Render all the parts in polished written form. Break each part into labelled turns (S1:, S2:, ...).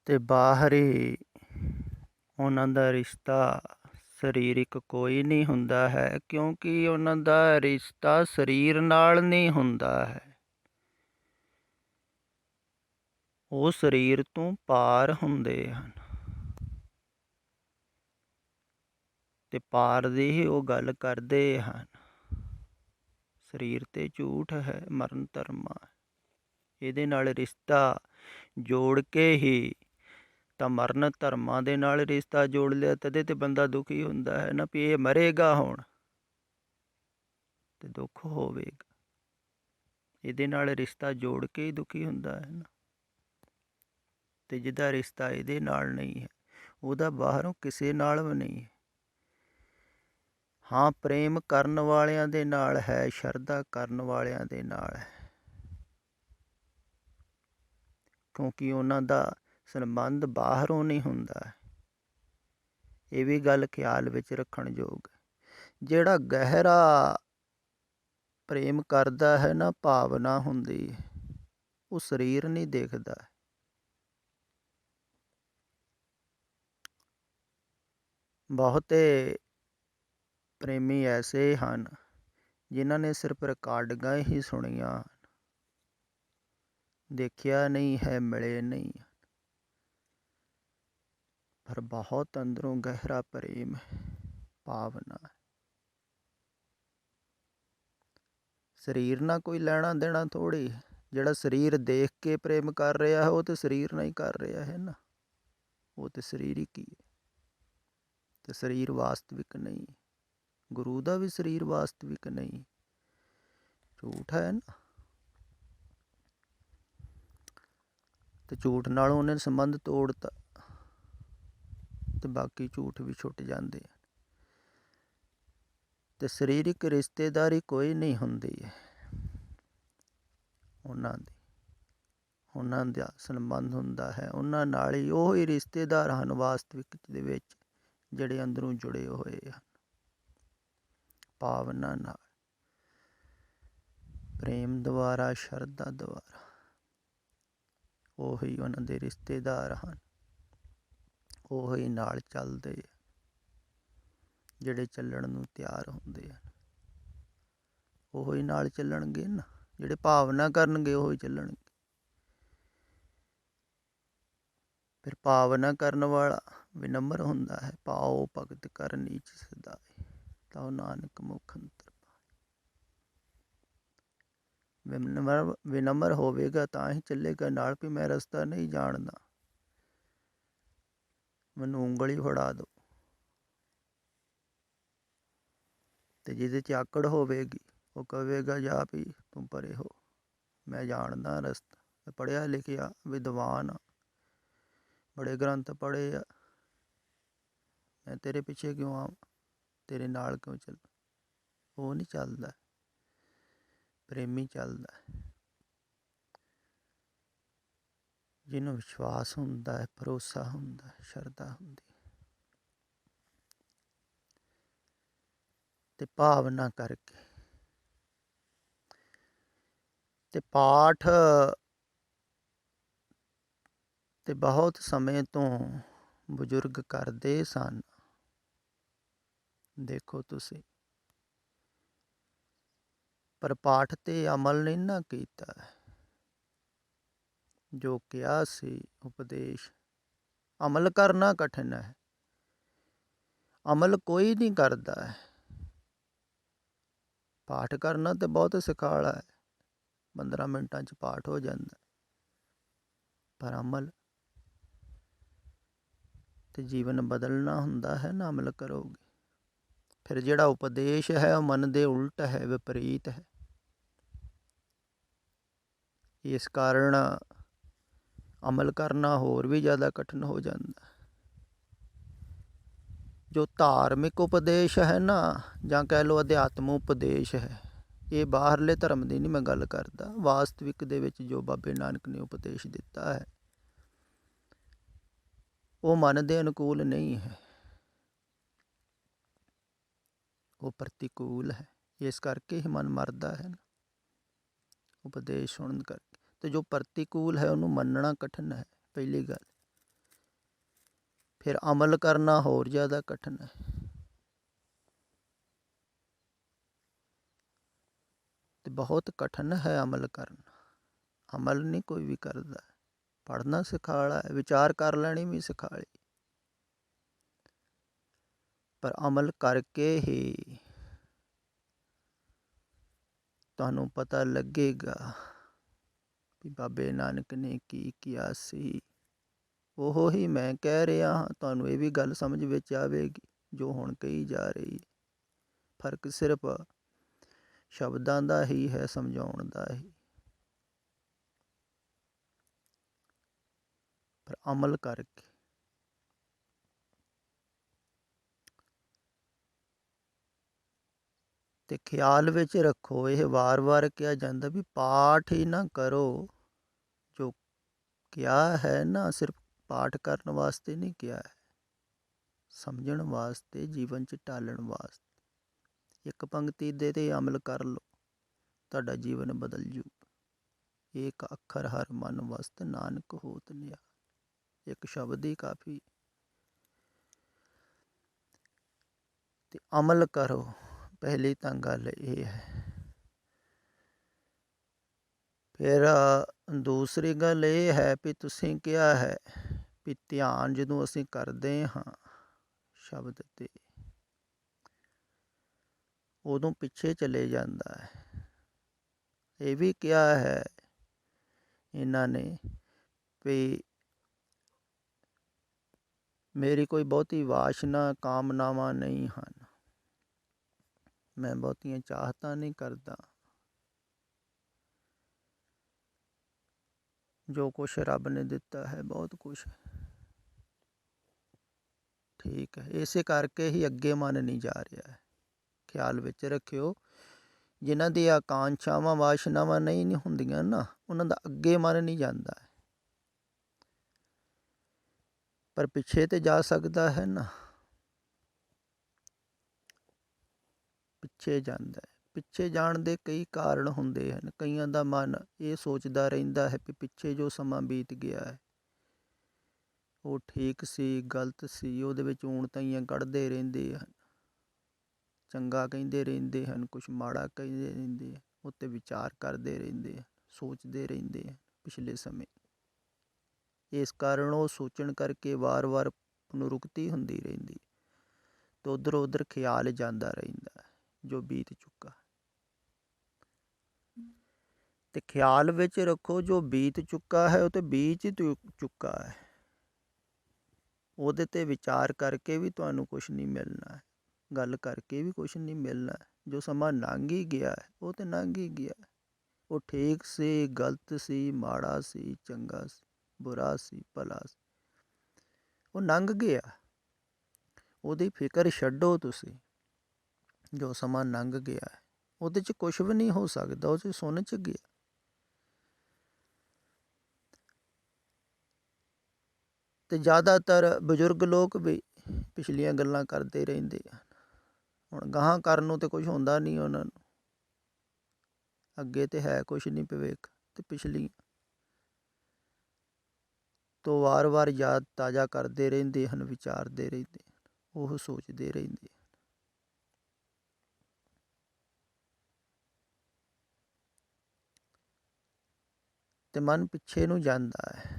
S1: ਤੇ ਬਾਹਰੀ ਉਹਨਾਂ ਦਾ ਰਿਸ਼ਤਾ ਸਰੀਰਕ ਕੋਈ ਨਹੀਂ ਹੁੰਦਾ ਹੈ, ਕਿਉਂਕਿ ਉਹਨਾਂ ਦਾ ਰਿਸ਼ਤਾ ਸਰੀਰ ਨਾਲ ਨਹੀਂ ਹੁੰਦਾ ਹੈ। ਉਹ ਸਰੀਰ ਤੋਂ ਪਾਰ ਹੁੰਦੇ ਹਨ ਤੇ ਪਾਰ ਦੀ ਹੀ ਉਹ ਗੱਲ ਕਰਦੇ ਹਨ। ਸਰੀਰ ਤੇ ਝੂਠ ਹੈ, ਮਰਨ ਧਰਮਾ। ਇਹਦੇ ਨਾਲ ਰਿਸ਼ਤਾ ਜੋੜ ਕੇ ਹੀ ਤਾਂ ਮਰਨ ਧਰਮਾਂ ਦੇ ਨਾਲ ਰਿਸ਼ਤਾ ਜੋੜ ਲਿਆ, ਤਦੇ ਤੇ ਬੰਦਾ ਦੁਖੀ ਹੁੰਦਾ ਹੈ ਨਾ, ਵੀ ਇਹ ਮਰੇਗਾ ਹੁਣ ਤੇ ਦੁੱਖ ਹੋਵੇਗਾ। ਇਹਦੇ ਨਾਲ ਰਿਸ਼ਤਾ ਜੋੜ ਕੇ ਹੀ ਦੁਖੀ ਹੁੰਦਾ ਹੈ ਨਾ। ਤੇ ਜਿਹਦਾ ਰਿਸ਼ਤਾ ਇਹਦੇ ਨਾਲ ਨਹੀਂ ਹੈ, ਉਹਦਾ ਬਾਹਰੋਂ ਕਿਸੇ ਨਾਲ ਵੀ ਨਹੀਂ ਹੈ। ਹਾਂ, ਪ੍ਰੇਮ ਕਰਨ ਵਾਲਿਆਂ ਦੇ ਨਾਲ ਹੈ, ਸ਼ਰਧਾ ਕਰਨ ਵਾਲਿਆਂ ਦੇ ਨਾਲ ਹੈ, ਕਿਉਂਕਿ ਉਹਨਾਂ ਦਾ ਸੰਬੰਧ ਬਾਹਰੋਂ ਨਹੀਂ ਹੁੰਦਾ। ਇਹ ਵੀ ਗੱਲ ਖਿਆਲ ਵਿੱਚ ਰੱਖਣ ਯੋਗ ਹੈ। ਜਿਹੜਾ ਗਹਿਰਾ ਪ੍ਰੇਮ ਕਰਦਾ ਹੈ ਨਾ, ਭਾਵਨਾ ਹੁੰਦੀ ਹੈ, ਉਹ ਸਰੀਰ ਨਹੀਂ ਦੇਖਦਾ। ਬਹੁਤੇ ਪ੍ਰੇਮੀ ਐਸੇ ਹਨ ਜਿਨ੍ਹਾਂ ਨੇ ਸਿਰਫ ਰਿਕਾਰਡਿੰਗਾਂ ਹੀ ਸੁਣੀਆਂ, ਦੇਖਿਆ ਨਹੀਂ ਹੈ, ਮਿਲੇ ਨਹੀਂ, ਪਰ ਬਹੁਤ ਅੰਦਰੋਂ ਗਹਿਰਾ ਪ੍ਰੇਮ ਹੈ, ਭਾਵਨਾ। ਸਰੀਰ ਨਾਲ ਕੋਈ ਲੈਣਾ ਦੇਣਾ ਥੋੜ੍ਹੀ। ਜਿਹੜਾ ਸਰੀਰ ਦੇਖ ਕੇ ਪ੍ਰੇਮ ਕਰ ਰਿਹਾ ਹੈ, ਉਹ ਤਾਂ ਸਰੀਰ ਨਾਲ ਹੀ ਕਰ ਰਿਹਾ ਹੈ ਨਾ। ਉਹ ਤਾਂ ਸਰੀਰਕ ਹੀ ਹੈ, ਤੇ ਸਰੀਰ ਵਾਸਤਵਿਕ ਨਹੀਂ। ਗੁਰੂ ਦਾ ਵੀ ਸਰੀਰ ਵਾਸਤਵਿਕ ਨਹੀਂ, ਝੂਠ ਹੈ ਨਾ। ਤੇ ਝੂਠ ਨਾਲ ਉਹਨੇ ਸੰਬੰਧ ਤੋੜਤਾ ਤੇ ਬਾਕੀ ਝੂਠ ਵੀ ਛੁੱਟ ਜਾਂਦੇ ਆ। ਤੇ ਸਰੀਰਕ ਰਿਸ਼ਤੇਦਾਰੀ ਕੋਈ ਨਹੀਂ ਹੁੰਦੀ ਹੈ ਉਹਨਾਂ ਦਾ ਸੰਬੰਧ ਹੁੰਦਾ ਹੈ ਉਹਨਾਂ ਨਾਲ ਹੀ। ਉਹ ਹੀ ਰਿਸ਼ਤੇਦਾਰ ਹਨ ਵਾਸਤਵਿਕ ਦੇ ਵਿੱਚ, ਜਿਹੜੇ ਅੰਦਰੋਂ ਜੁੜੇ ਹੋਏ ਹਨ ਭਾਵਨਾ ਨਾਲ, ਪ੍ਰੇਮ ਦੁਆਰਾ, ਸ਼ਰਧਾ ਦੁਆਰਾ। ਉਹੀ ਉਹਨਾਂ ਦੇ ਰਿਸ਼ਤੇਦਾਰ ਹਨ, ਉਹੀ ਨਾਲ ਚੱਲਦੇ, ਜਿਹੜੇ ਚੱਲਣ ਨੂੰ ਤਿਆਰ ਹੁੰਦੇ ਹਨ। ਉਹੀ ਨਾਲ ਚੱਲਣਗੇ ਨਾ, ਜਿਹੜੇ ਭਾਵਨਾ ਕਰਨਗੇ ਉਹੀ ਚੱਲਣਗੇ। ਫਿਰ ਭਾਵਨਾ ਕਰਨ ਵਾਲਾ ਵਿਨਮਰ ਹੁੰਦਾ ਹੈ। ਪਾਓ ਭਗਤ ਕਰ ਨੀਚ ਸਦਾਏ, ਤਾਉ ਨਾਨਕ ਮੁਖ ਅੰਤਰ ਪਾਏ। ਵਿਨਮਰ ਹੋਵੇਗਾ ਤਾਂ ਹੀ ਚੱਲੇਗਾ ਨਾਲ, ਵੀ ਮੈਂ ਰਸਤਾ ਨਹੀਂ ਜਾਣਦਾ, ਮੈਨੂੰ ਉਂਗਲੀ ਫੜਾ ਦਿਓ। ਤੇ ਜਿਹਦੇ 'ਚ ਆਕੜ ਹੋਵੇਗੀ, ਉਹ ਕਹੇਗਾ ਜਾ ਵੀ ਤੂੰ ਪਰੇ ਹੋ, ਮੈਂ ਜਾਣਦਾ ਰਸਤਾ, ਪੜ੍ਹਿਆ ਲਿਖਿਆ ਵਿਦਵਾਨ ਆ, ਬੜੇ ਗ੍ਰੰਥ ਪੜ੍ਹੇ ਆ, ਮੈਂ ਤੇਰੇ ਪਿੱਛੇ ਕਿਉਂ ਆਵਾਂ, ਤੇਰੇ ਨਾਲ ਕਿਉਂ ਚੱਲ। ਉਹ ਨਹੀਂ ਚੱਲਦਾ, ਪ੍ਰੇਮੀ ਚੱਲਦਾ, ਜਿਹਨੂੰ ਵਿਸ਼ਵਾਸ ਹੁੰਦਾ ਹੈ, ਭਰੋਸਾ ਹੁੰਦਾ, ਸ਼ਰਧਾ ਹੁੰਦੀ ਤੇ ਭਾਵਨਾ ਕਰਕੇ। ਤੇ ਪਾਠ ਤੇ ਬਹੁਤ ਸਮੇਂ ਤੋਂ ਬਜ਼ੁਰਗ ਕਰਦੇ ਸਨ। ਦੇਖੋ ਤੁਸੀਂ, ਪਰ ਪਾਠ ਤੇ ਅਮਲ ਨਹੀਂ ਨਾ ਕੀਤਾ। ਜੋ ਕਿਹਾ ਸੀ ਉਪਦੇਸ਼, ਅਮਲ ਕਰਨਾ ਕਠਿਨ ਹੈ। ਅਮਲ ਕੋਈ ਨਹੀਂ ਕਰਦਾ ਹੈ। ਪਾਠ ਕਰਨਾ ਤੇ ਬਹੁਤ ਸੁਖਾਲਾ ਹੈ, 15 ਮਿੰਟਾਂ 'ਚ ਪਾਠ ਹੋ ਜਾਂਦਾ, ਪਰ ਅਮਲ ਤੇ ਜੀਵਨ ਬਦਲਣਾ ਹੁੰਦਾ ਹੈ ਨਾ, ਅਮਲ ਕਰੋਗੇ। ਫਿਰ ਜਿਹੜਾ ਉਪਦੇਸ਼ ਹੈ ਉਹ ਮਨ ਦੇ ਉਲਟ ਹੈ, ਵਿਪਰੀਤ ਹੈ। ਇਸ ਕਾਰਨ ਅਮਲ ਕਰਨਾ ਹੋਰ ਵੀ ਜ਼ਿਆਦਾ ਕਠਿਨ ਹੋ ਜਾਂਦਾ। ਜੋ ਧਾਰਮਿਕ ਉਪਦੇਸ਼ ਹੈ ਨਾ, ਜਾਂ ਕਹਿ ਲਓ ਅਧਿਆਤਮ ਉਪਦੇਸ਼ ਹੈ, ਇਹ ਬਾਹਰਲੇ ਧਰਮ ਦੀ ਨਹੀਂ ਮੈਂ ਗੱਲ ਕਰਦਾ, ਵਾਸਤਵਿਕ ਦੇ ਵਿੱਚ ਜੋ ਬਾਬੇ ਨਾਨਕ ਨੇ ਉਪਦੇਸ਼ ਦਿੱਤਾ ਹੈ, ਉਹ ਮਨ ਦੇ ਅਨੁਕੂਲ ਨਹੀਂ ਹੈ, ਉਹ ਪ੍ਰਤੀਕੂਲ ਹੈ। ਇਸ ਕਰਕੇ ਹੀ ਮਨ ਮਰਦਾ ਹੈ ਨਾ, ਉਪਦੇਸ਼ ਸੁਣਨ ਕਰਕੇ। ਤੇ ਜੋ ਪ੍ਰਤੀਕੂਲ ਹੈ ਉਹਨੂੰ ਮੰਨਣਾ ਕਠਿਨ ਹੈ, ਪਹਿਲੀ ਗੱਲ। ਫਿਰ ਅਮਲ ਕਰਨਾ ਹੋਰ ਜ਼ਿਆਦਾ ਕਠਿਨ ਹੈ। ਤੇ ਬਹੁਤ ਕਠਿਨ ਹੈ ਅਮਲ ਕਰਨਾ। ਅਮਲ ਨਹੀਂ ਕੋਈ ਵੀ ਕਰਦਾ। ਪੜ੍ਹਨਾ ਸਿਖਾਲਾ ਹੈ, ਵਿਚਾਰ ਕਰ ਲੈਣੀ ਵੀ ਸਿਖਾਲੀ, ਪਰ ਅਮਲ ਕਰਕੇ ਹੀ ਤੁਹਾਨੂੰ ਪਤਾ ਲੱਗੇਗਾ ਵੀ ਬਾਬੇ ਨਾਨਕ ਨੇ ਕੀ ਕਿਹਾ ਸੀ। ਉਹ ਹੀ ਮੈਂ ਕਹਿ ਰਿਹਾ ਹਾਂ। ਤੁਹਾਨੂੰ ਇਹ ਵੀ ਗੱਲ ਸਮਝ ਵਿੱਚ ਆਵੇਗੀ ਜੋ ਹੁਣ ਕਹੀ ਜਾ ਰਹੀ। ਫਰਕ ਸਿਰਫ ਸ਼ਬਦਾਂ ਦਾ ਹੀ ਹੈ, ਸਮਝਾਉਣ ਦਾ ਹੀ। ਪਰ ਅਮਲ ਕਰਕੇ ਤੇ ਖਿਆਲ ਵਿੱਚ ਰੱਖੋ, ਇਹ ਵਾਰ-ਵਾਰ ਕਿਹਾ ਜਾਂਦਾ ਵੀ ਪਾਠ ਹੀ ਨਾ ਕਰੋ। ਜੋ ਕਿਹਾ ਹੈ ਨਾ, ਸਿਰਫ ਪਾਠ ਕਰਨ ਵਾਸਤੇ ਨਹੀਂ ਕਿਹਾ ਹੈ, ਸਮਝਣ ਵਾਸਤੇ, ਜੀਵਨ 'ਚ ਢਾਲਣ ਵਾਸਤੇ। ਇੱਕ ਪੰਕਤੀ ਦੇ 'ਤੇ ਅਮਲ ਕਰ ਲਓ, ਤੁਹਾਡਾ ਜੀਵਨ ਬਦਲ ਜੂ। ਏਕ ਅੱਖਰ ਹਰ ਮਨ ਵਸਤ, ਨਾਨਕ ਹੋਤ ਨਿਆ। ਇੱਕ ਸ਼ਬਦ ਹੀ ਕਾਫੀ। ਤੇ ਅਮਲ ਕਰੋ, ਪਹਿਲੀ ਤਾਂ ਗੱਲ ਇਹ ਹੈ। ਫਿਰ ਦੂਸਰੀ ਗੱਲ ਇਹ ਹੈ ਵੀ ਤੁਸੀਂ ਕਿਹਾ ਹੈ ਵੀ ਧਿਆਨ ਜਦੋਂ ਅਸੀਂ ਕਰਦੇ ਹਾਂ ਸ਼ਬਦ 'ਤੇ, ਉਦੋਂ ਪਿੱਛੇ ਚਲੇ ਜਾਂਦਾ ਹੈ। ਇਹ ਵੀ ਕਿਹਾ ਹੈ ਇਹਨਾਂ ਨੇ ਵੀ ਮੇਰੀ ਕੋਈ ਬਹੁਤੀ ਵਾਸ਼ਨਾ ਕਾਮਨਾਵਾਂ ਨਹੀਂ ਹਨ, ਮੈਂ ਬਹੁਤੀਆਂ ਚਾਹਤਾਂ ਨਹੀਂ ਕਰਦਾ। ਜੋ ਕੁਛ ਰੱਬ ਨੇ ਦਿੱਤਾ ਹੈ ਬਹੁਤ ਕੁਛ ਠੀਕ ਹੈ। ਇਸੇ ਕਰਕੇ ਹੀ ਅੱਗੇ ਮਨ ਨਹੀਂ ਜਾ ਰਿਹਾ ਹੈ। ਖਿਆਲ ਵਿੱਚ ਰੱਖਿਓ, ਜਿਨ੍ਹਾਂ ਦੀਆਂ ਆਕਾਂਸ਼ਾਵਾਂ ਵਾਸ਼ਨਾਵਾਂ ਨਹੀਂ ਹੁੰਦੀਆਂ ਨਾ, ਉਹਨਾਂ ਦਾ ਅੱਗੇ ਮਨ ਨਹੀਂ ਜਾਂਦਾ, ਪਰ ਪਿੱਛੇ ਤੇ ਜਾ ਸਕਦਾ ਹੈ ਨਾ। ਪਿੱਛੇ ਜਾਂਦਾ ਹੈ। ਪਿੱਛੇ ਜਾਣ ਦੇ ਕਈ ਕਾਰਨ ਹੁੰਦੇ ਹਨ। ਕਈਆਂ ਦਾ ਮਨ ਇਹ ਸੋਚਦਾ ਰਹਿੰਦਾ ਹੈ ਵੀ ਪਿੱਛੇ ਜੋ ਸਮਾਂ ਬੀਤ ਗਿਆ ਹੈ ਉਹ ਠੀਕ ਸੀ, ਗਲਤ ਸੀ, ਉਹਦੇ ਵਿੱਚ ਊਣਤਾਈਆਂ ਕੱਢਦੇ ਰਹਿੰਦੇ ਹਨ, ਚੰਗਾ ਕਹਿੰਦੇ ਰਹਿੰਦੇ ਹਨ, ਕੁਛ ਮਾੜਾ ਕਹਿੰਦੇ ਰਹਿੰਦੇ ਹਨ, ਉੱਤੇ ਵਿਚਾਰ ਕਰਦੇ ਰਹਿੰਦੇ ਹਨ, ਸੋਚਦੇ ਰਹਿੰਦੇ ਹਨ ਪਿਛਲੇ ਸਮੇਂ। ਇਸ ਕਾਰਨ ਉਹ ਸੋਚਣ ਕਰਕੇ ਵਾਰ-ਵਾਰ ਪੁਨਰੁਕਤੀ ਹੁੰਦੀ ਰਹਿੰਦੀ ਅਤੇ ਉੱਧਰ ਉੱਧਰ ਖਿਆਲ ਜਾਂਦਾ ਰਹਿੰਦਾ ਜੋ ਬੀਤ ਚੁੱਕਾ। ਤੇ ਖਿਆਲ ਵਿੱਚ ਰੱਖੋ, ਜੋ ਬੀਤ ਚੁੱਕਾ ਹੈ ਉਹ ਤਾਂ ਬੀਤ ਚੁੱਕਾ ਹੈ। ਉਹਦੇ 'ਤੇ ਵਿਚਾਰ ਕਰਕੇ ਵੀ ਤੁਹਾਨੂੰ ਕੁਛ ਨਹੀਂ ਮਿਲਣਾ ਹੈ, ਗੱਲ ਕਰਕੇ ਵੀ ਕੁਛ ਨਹੀਂ ਮਿਲਣਾ। ਜੋ ਸਮਾਂ ਲੰਘ ਹੀ ਗਿਆ ਹੈ ਉਹ ਤਾਂ ਲੰਘ ਹੀ ਗਿਆ। ਉਹ ਠੀਕ ਸੀ, ਗਲਤ ਸੀ, ਮਾੜਾ ਸੀ, ਚੰਗਾ ਸੀ, ਬੁਰਾ ਸੀ, ਭਲਾ ਸੀ, ਉਹ ਲੰਘ ਗਿਆ। ਉਹਦੀ ਫਿਕਰ ਛੱਡੋ ਤੁਸੀਂ। ਜੋ ਸਮਾਂ ਲੰਘ ਗਿਆ ਹੈ ਉਹਦੇ 'ਚ ਕੁਛ ਵੀ ਨਹੀਂ ਹੋ ਸਕਦਾ, ਉਹ 'ਚ ਸੁਣ 'ਚ ਗਿਆ। ਅਤੇ ਜ਼ਿਆਦਾਤਰ ਬਜ਼ੁਰਗ ਲੋਕ ਵੀ ਪਿਛਲੀਆਂ ਗੱਲਾਂ ਕਰਦੇ ਰਹਿੰਦੇ ਹਨ। ਹੁਣ ਗਾਹਾਂ ਕਰਨ ਨੂੰ ਤਾਂ ਕੁਛ ਹੁੰਦਾ ਨਹੀਂ ਉਹਨਾਂ ਨੂੰ, ਅੱਗੇ ਤਾਂ ਹੈ ਕੁਛ ਨਹੀਂ ਭਵਿੱਖ, ਅਤੇ ਪਿਛਲੀਆਂ ਤੋਂ ਵਾਰ-ਵਾਰ ਯਾਦ ਤਾਜ਼ਾ ਕਰਦੇ ਰਹਿੰਦੇ ਹਨ, ਵਿਚਾਰਦੇ ਰਹਿੰਦੇ ਹਨ, ਉਹ ਸੋਚਦੇ ਰਹਿੰਦੇ ਹਨ। ਅਤੇ ਮਨ ਪਿੱਛੇ ਨੂੰ ਜਾਂਦਾ ਹੈ।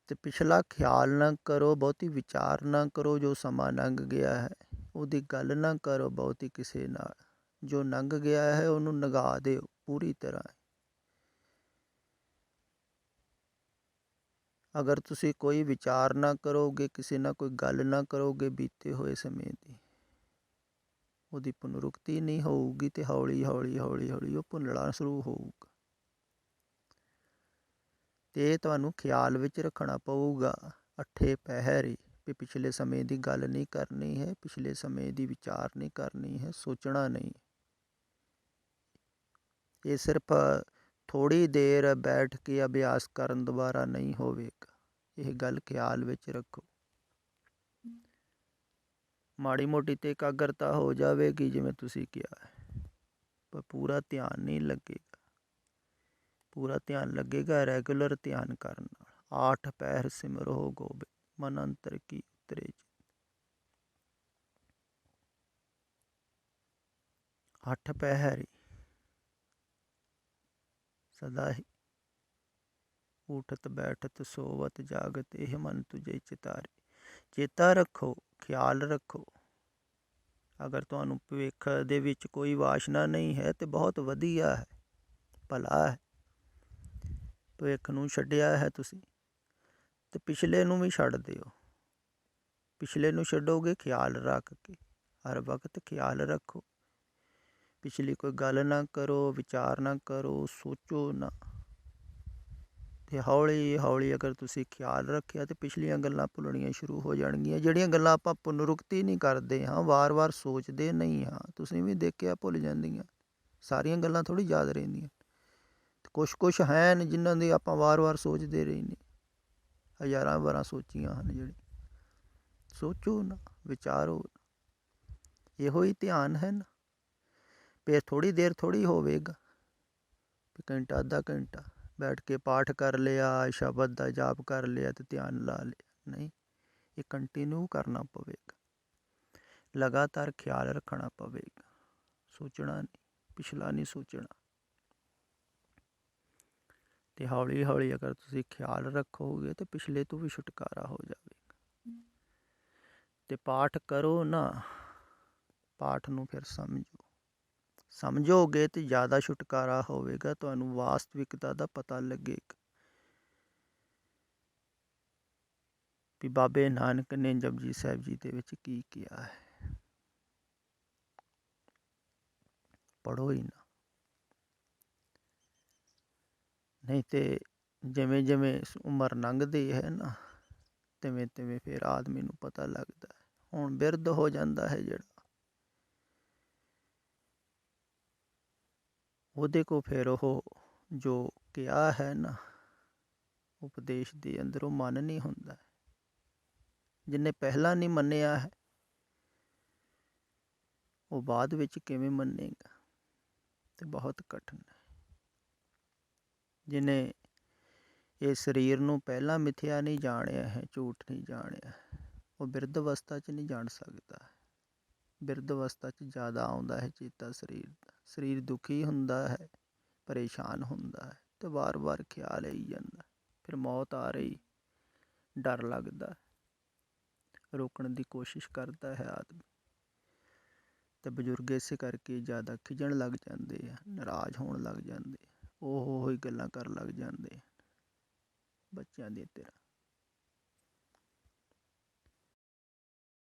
S1: ਅਤੇ ਪਿਛਲਾ ਖਿਆਲ ਨਾ ਕਰੋ, ਬਹੁਤੀ ਵਿਚਾਰ ਨਾ ਕਰੋ। ਜੋ ਸਮਾਂ ਲੰਘ ਗਿਆ ਹੈ ਉਹਦੀ ਗੱਲ ਨਾ ਕਰੋ ਬਹੁਤੀ ਕਿਸੇ ਨਾਲ। ਜੋ ਲੰਘ ਗਿਆ ਹੈ ਉਹਨੂੰ ਲੰਘਾ ਦਿਓ ਪੂਰੀ ਤਰ੍ਹਾਂ। ਅਗਰ ਤੁਸੀਂ ਕੋਈ ਵਿਚਾਰ ਨਾ ਕਰੋਗੇ, ਕਿਸੇ ਨਾਲ ਕੋਈ ਗੱਲ ਨਾ ਕਰੋਗੇ ਬੀਤੇ ਹੋਏ ਸਮੇਂ ਦੀ, ਉਹਦੀ ਪੁਨਰੁਕਤੀ ਨਹੀਂ ਹੋਊਗੀ ਅਤੇ ਹੌਲੀ ਹੌਲੀ ਹੌਲੀ ਹੌਲੀ ਉਹ ਭੁੱਲਣਾ ਸ਼ੁਰੂ ਹੋਊਗਾ। ਅਤੇ ਇਹ ਤੁਹਾਨੂੰ ਖਿਆਲ ਵਿੱਚ ਰੱਖਣਾ ਪਊਗਾ ਅੱਠੇ ਪਹਿਰ ਹੀ, ਵੀ ਪਿਛਲੇ ਸਮੇਂ ਦੀ ਗੱਲ ਨਹੀਂ ਕਰਨੀ ਹੈ, ਪਿਛਲੇ ਸਮੇਂ ਦੀ ਵਿਚਾਰ ਨਹੀਂ ਕਰਨੀ ਹੈ, ਸੋਚਣਾ ਨਹੀਂ। ਇਹ ਸਿਰਫ ਥੋੜ੍ਹੀ ਦੇਰ ਬੈਠ ਕੇ ਅਭਿਆਸ ਕਰਨ ਦੁਆਰਾ ਨਹੀਂ ਹੋਵੇਗਾ। ਇਹ ਗੱਲ ਖਿਆਲ ਵਿੱਚ ਰੱਖੋ। ਮਾੜੀ ਮੋਟੀ ਤਾਂ ਇਕਾਗਰਤਾ ਹੋ ਜਾਵੇਗੀ ਜਿਵੇਂ ਤੁਸੀਂ ਕਿਹਾ ਹੈ, ਪਰ ਪੂਰਾ ਧਿਆਨ ਨਹੀਂ ਲੱਗੇਗਾ। ਪੂਰਾ ਧਿਆਨ ਲੱਗੇਗਾ ਰੈਗੂਲਰ ਧਿਆਨ ਕਰਨ ਨਾਲ, ਆਠ ਪਹਿਰ ਸਿਮਰੋ ਗੋਬਿੰਦ, ਮਨ ਅੰਤਰ ਕੀ ਉਤਰੇ ਚਿਤ। ਅੱਠ ਪਹਿਰ ਸਦਾ ਹੀ ਉਠਤ ਬੈਠਤ ਸੋਵਤ ਜਾਗਤ, ਇਹ ਮਨ ਤੁਝੇ ਚਿਤਾਰੇ। ਚੇਤਾ ਰੱਖੋ, ਖਿਆਲ ਰੱਖੋ। ਅਗਰ ਤੁਹਾਨੂੰ ਭਵਿੱਖ ਦੇ ਵਿੱਚ ਕੋਈ ਵਾਸ਼ਨਾ ਨਹੀਂ ਹੈ ਤੇ ਬਹੁਤ ਵਧੀਆ ਹੈ, ਭਲਾ ਹੈ। ਭਵਿੱਖ ਨੂੰ ਛੱਡਿਆ ਹੈ ਤੁਸੀਂ ਤੇ ਪਿਛਲੇ ਨੂੰ ਵੀ ਛੱਡ ਦਿਓ। ਪਿਛਲੇ ਨੂੰ ਛੱਡੋਗੇ ਖਿਆਲ ਰੱਖ ਕੇ, ਹਰ ਵਕਤ ਖਿਆਲ ਰੱਖੋ। ਪਿਛਲੀ ਕੋਈ ਗੱਲ ਨਾ ਕਰੋ, ਵਿਚਾਰ ਨਾ ਕਰੋ, ਸੋਚੋ ਨਾ। ਅਤੇ ਹੌਲੀ ਹੌਲੀ ਅਗਰ ਤੁਸੀਂ ਖਿਆਲ ਰੱਖਿਆ ਤਾਂ ਪਿਛਲੀਆਂ ਗੱਲਾਂ ਭੁੱਲਣੀਆਂ ਸ਼ੁਰੂ ਹੋ ਜਾਣਗੀਆਂ। ਜਿਹੜੀਆਂ ਗੱਲਾਂ ਆਪਾਂ ਪੁਨਰੁਕਤੀ ਨਹੀਂ ਕਰਦੇ ਹਾਂ, ਵਾਰ ਵਾਰ ਸੋਚਦੇ ਨਹੀਂ ਹਾਂ, ਤੁਸੀਂ ਵੀ ਦੇਖਿਆ ਭੁੱਲ ਜਾਂਦੀਆਂ। ਸਾਰੀਆਂ ਗੱਲਾਂ ਥੋੜ੍ਹੀ ਯਾਦ ਰਹਿੰਦੀਆਂ। ਕੁਛ ਹਨ ਜਿਨ੍ਹਾਂ ਦੀ ਆਪਾਂ ਵਾਰ ਵਾਰ ਸੋਚਦੇ ਰਹਿੰਦੇ, ਹਜ਼ਾਰਾਂ ਵਾਰਾਂ ਸੋਚੀਆਂ ਹਨ ਜਿਹੜੀ। ਸੋਚੋ ਨਾ, ਵਿਚਾਰੋ। ਇਹੋ ਹੀ ਧਿਆਨ ਹੈ ਨਾ। ਫਿਰ ਥੋੜ੍ਹੀ ਦੇਰ ਥੋੜ੍ਹੀ ਹੋਵੇਗਾ, ਘੰਟਾ ਅੱਧਾ ਘੰਟਾ ਬੈਠ ਕੇ ਪਾਠ ਕਰ ਲਿਆ, ਸ਼ਬਦ ਦਾ ਜਾਪ ਕਰ ਲਿਆ ਅਤੇ ਧਿਆਨ ਲਾ ਲਿਆ। ਨਹੀਂ, ਇਹ ਕੰਟੀਨਿਊ ਕਰਨਾ ਪਵੇਗਾ। ਲਗਾਤਾਰ ਖਿਆਲ ਰੱਖਣਾ ਪਵੇਗਾ। ਸੋਚਣਾ ਨਹੀਂ, ਪਿਛਲਾ ਨਹੀਂ ਸੋਚਣਾ। ਅਤੇ ਹੌਲੀ ਹੌਲੀ ਅਗਰ ਤੁਸੀਂ ਖਿਆਲ ਰੱਖੋਗੇ ਤਾਂ ਪਿਛਲੇ ਤੋਂ ਵੀ ਛੁਟਕਾਰਾ ਹੋ ਜਾਵੇਗਾ। ਅਤੇ ਪਾਠ ਕਰੋ ਨਾ, ਪਾਠ ਨੂੰ ਫਿਰ ਸਮਝੋ। ਸਮਝੋਗੇ ਤਾਂ ਜ਼ਿਆਦਾ ਛੁਟਕਾਰਾ ਹੋਵੇਗਾ। ਤੁਹਾਨੂੰ ਵਾਸਤਵਿਕਤਾ ਦਾ ਪਤਾ ਲੱਗੇਗਾ ਵੀ ਬਾਬੇ ਨਾਨਕ ਨੇ ਜਪਜੀ ਸਾਹਿਬ ਜੀ ਦੇ ਵਿੱਚ ਕੀ ਕਿਹਾ ਹੈ। ਪੜ੍ਹੋ ਹੀ ਨਾ, ਨਹੀਂ ਤੇ ਜਿਵੇਂ ਜਿਵੇਂ ਉਮਰ ਲੰਘਦੀ ਹੈ ਨਾ, ਤਿਵੇਂ ਤਿਵੇਂ ਫਿਰ ਆਦਮੀ ਨੂੰ ਪਤਾ ਲੱਗਦਾ ਹੈ। ਹੁਣ ਬਿਰਧ ਹੋ ਜਾਂਦਾ ਹੈ ਜਿਹੜਾ, ਉਹਦੇ ਕੋਲ ਫਿਰ ਉਹ ਜੋ ਕਿਹਾ ਹੈ ਨਾ ਉਪਦੇਸ਼ ਦੇ ਅੰਦਰ, ਉਹ ਮਨ ਨਹੀਂ ਹੁੰਦਾ। ਜਿਹਨੇ ਪਹਿਲਾਂ ਨਹੀਂ ਮੰਨਿਆ ਹੈ ਉਹ ਬਾਅਦ ਵਿੱਚ ਕਿਵੇਂ ਮੰਨੇਗਾ। ਅਤੇ ਬਹੁਤ ਕਠਿਨ ਹੈ। ਜਿਹਨੇ ਇਹ ਸਰੀਰ ਨੂੰ ਪਹਿਲਾਂ ਮਿਥਿਆ ਨਹੀਂ ਜਾਣਿਆ ਹੈ, ਝੂਠ ਨਹੀਂ ਜਾਣਿਆ, ਉਹ ਬਿਰਧ ਅਵਸਥਾ 'ਚ ਨਹੀਂ ਜਾਣ ਸਕਦਾ। ਬਿਰਧ ਅਵਸਥਾ 'ਚ ਜ਼ਿਆਦਾ ਆਉਂਦਾ ਹੈ ਚੇਤਾ ਸਰੀਰ ਦਾ। ਸਰੀਰ ਦੁਖੀ ਹੁੰਦਾ ਹੈ, ਪਰੇਸ਼ਾਨ ਹੁੰਦਾ ਹੈ ਅਤੇ ਵਾਰ ਵਾਰ ਖਿਆਲ ਆਈ ਜਾਂਦਾ। ਫਿਰ ਮੌਤ ਆ ਰਹੀ, ਡਰ ਲੱਗਦਾ, ਰੋਕਣ ਦੀ ਕੋਸ਼ਿਸ਼ ਕਰਦਾ ਹੈ ਆਦਮੀ। ਅਤੇ ਬਜ਼ੁਰਗ ਇਸੇ ਕਰਕੇ ਜ਼ਿਆਦਾ ਖਿਝਣ ਲੱਗ ਜਾਂਦੇ ਆ, ਨਾਰਾਜ਼ ਹੋਣ ਲੱਗ ਜਾਂਦੇ, ਉਹ ਹੀ ਗੱਲਾਂ ਕਰਨ ਲੱਗ ਜਾਂਦੇ ਬੱਚਿਆਂ ਦੀ ਤਰ੍ਹਾਂ।